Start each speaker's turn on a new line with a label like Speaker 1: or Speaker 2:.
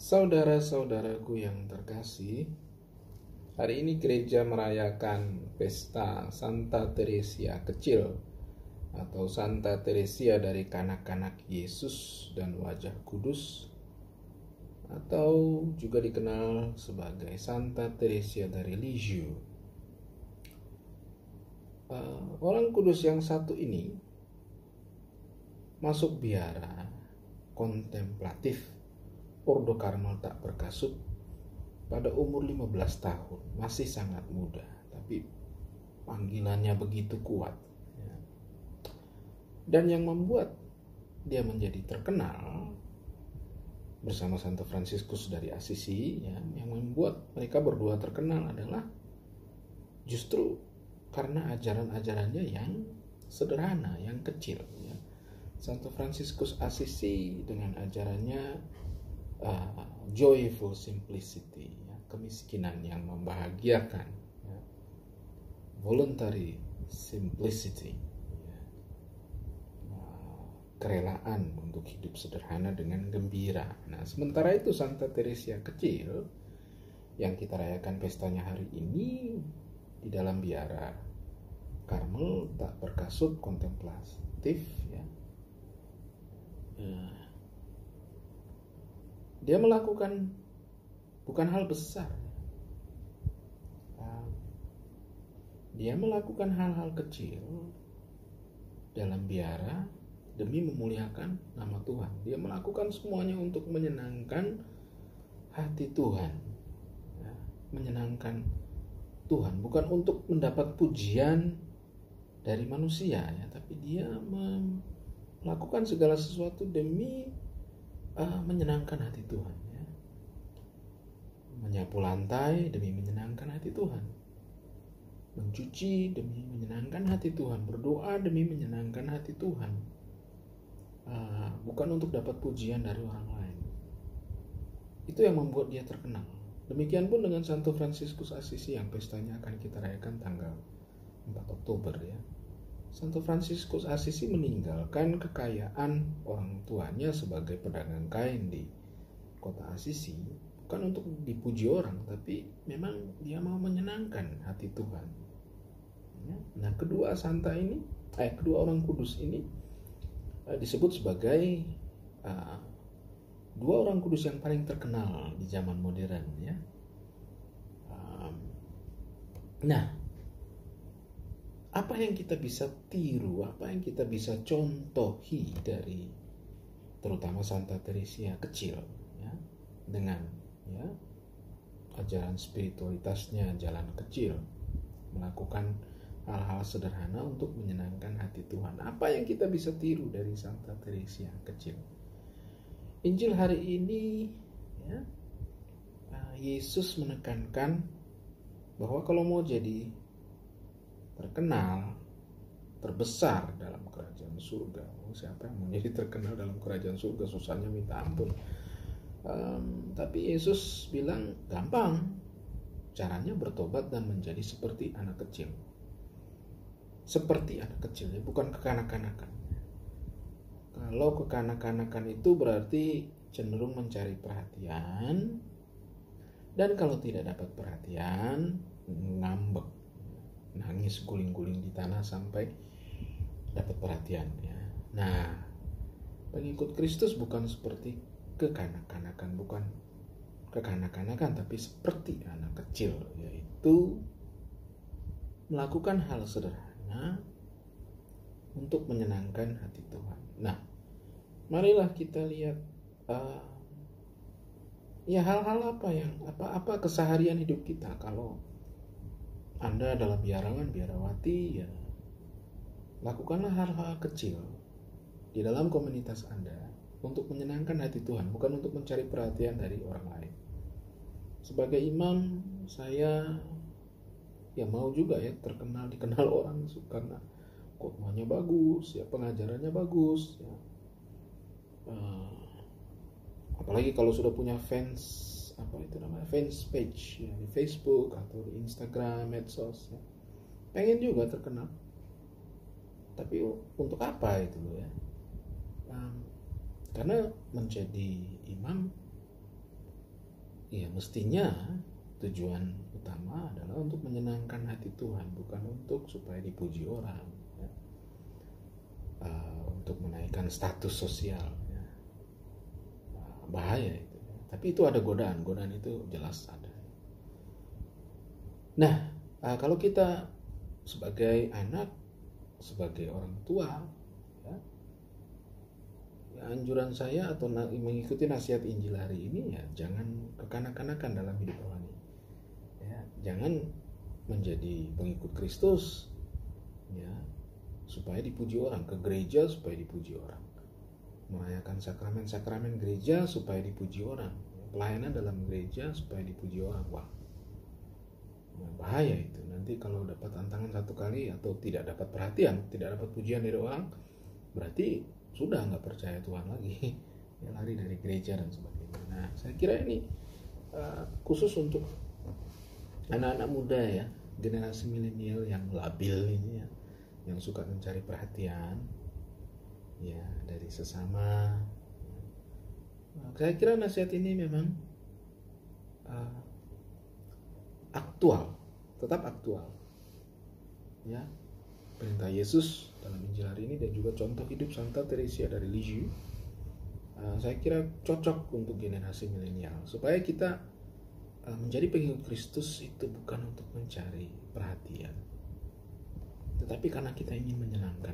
Speaker 1: Saudara-saudaraku yang terkasih, hari ini gereja merayakan pesta Santa Teresia Kecil atau Santa Teresia dari kanak-kanak Yesus dan wajah kudus, atau juga dikenal sebagai Santa Teresia dari Lisieux. Orang kudus yang satu ini masuk biara kontemplatif Ordo Karmel tak berkasut pada umur 15 tahun, masih sangat muda, tapi panggilannya begitu kuat. Dan yang membuat dia menjadi terkenal bersama Santo Fransiskus dari Assisi, yang membuat mereka berdua terkenal adalah justru karena ajaran-ajarannya yang sederhana, yang kecil. Santo Fransiskus Assisi dengan ajarannya joyful simplicity, kemiskinan yang membahagiakan, voluntary simplicity, kerelaan untuk hidup sederhana dengan gembira. Nah, sementara itu Santa Teresia Kecil yang kita rayakan pestanya hari ini di dalam biara Karmel tak berkasut kontemplatif, dia melakukan bukan hal besar. Dia melakukan hal-hal kecil dalam biara demi memuliakan nama Tuhan. Dia melakukan semuanya untuk menyenangkan hati Tuhan, menyenangkan Tuhan, bukan untuk mendapat pujian dari manusia, tapi dia melakukan segala sesuatu demi menyenangkan hati Tuhan, menyapu lantai demi menyenangkan hati Tuhan, mencuci demi menyenangkan hati Tuhan, berdoa demi menyenangkan hati Tuhan, bukan untuk dapat pujian dari orang lain. Itu yang membuat dia terkenal. Demikian pun dengan Santo Fransiskus Assisi yang pestanya akan kita rayakan tanggal 4 Oktober. Santo Fransiskus Assisi meninggalkan kekayaan orang tuanya sebagai pedagang kain di kota Assisi bukan untuk dipuji orang, tapi memang dia mau menyenangkan hati Tuhan. Nah, kedua orang kudus ini disebut sebagai dua orang kudus yang paling terkenal di zaman modern. Nah, apa yang kita bisa tiru, apa yang kita bisa contohi dari terutama Santa Teresia Kecil, dengan ajaran spiritualitasnya, jalan kecil, melakukan hal-hal sederhana untuk menyenangkan hati Tuhan. Apa yang kita bisa tiru dari Santa Teresia Kecil? Injil hari ini, Yesus menekankan bahwa kalau mau jadi terkenal, terbesar dalam kerajaan surga, siapa yang mau jadi terkenal dalam kerajaan surga? Susahnya minta ampun. Tapi Yesus bilang gampang, caranya bertobat dan menjadi seperti anak kecil. Seperti anak kecil, bukan kekanak-kanakan. Kalau kekanak-kanakan itu berarti cenderung mencari perhatian, dan kalau tidak dapat perhatian, ngambek, nangis guling-guling di tanah sampai dapat perhatian. Nah, pengikut Kristus bukan seperti kekanak-kanakan, bukan kekanak-kanakan, tapi seperti anak kecil, yaitu melakukan hal sederhana untuk menyenangkan hati Tuhan. Nah, marilah kita lihat hal-hal apa keseharian hidup kita. Kalau Anda adalah biarawan, biarawati, lakukanlah hal-hal kecil di dalam komunitas Anda untuk menyenangkan hati Tuhan, bukan untuk mencari perhatian dari orang lain. Sebagai imam, saya mau juga dikenal orang karena khotbahnya bagus, pengajarannya bagus, apalagi kalau sudah punya fans page di Facebook atau di Instagram, medsos, pengen juga terkenal. Tapi untuk apa itu Karena menjadi imam ya mestinya tujuan utama adalah untuk menyenangkan hati Tuhan, bukan untuk supaya dipuji orang, ya. Untuk menaikkan status sosial, ya. Bahaya itu, ya. Tapi itu ada godaan itu jelas ada. Nah, kalau kita sebagai anak, sebagai orang tua, ya, anjuran saya atau mengikuti nasihat Injil hari ini, ya jangan kekanak-kanakan dalam hidup rohani. Ya, jangan menjadi pengikut Kristus, ya, supaya dipuji orang, ke gereja supaya dipuji orang, merayakan sakramen-sakramen gereja supaya dipuji orang, pelayanan dalam gereja supaya dipuji orang. Wah, bahaya itu. Nanti kalau dapat tantangan satu kali atau tidak dapat perhatian, tidak dapat pujian dari orang, berarti sudah nggak percaya Tuhan lagi, ya, lari dari gereja dan sebagainya. Nah, saya kira ini khusus untuk anak-anak muda, ya, generasi milenial yang labil ini, ya, yang suka mencari perhatian, ya, dari sesama. Saya kira nasihat ini memang aktual, tetap aktual, ya. Perintah Yesus dalam Injil hari ini dan juga contoh hidup Santa Teresia dari Lisieux, saya kira cocok untuk generasi milenial, supaya kita menjadi pengikut Kristus itu bukan untuk mencari perhatian, tetapi karena kita ingin menyenangkan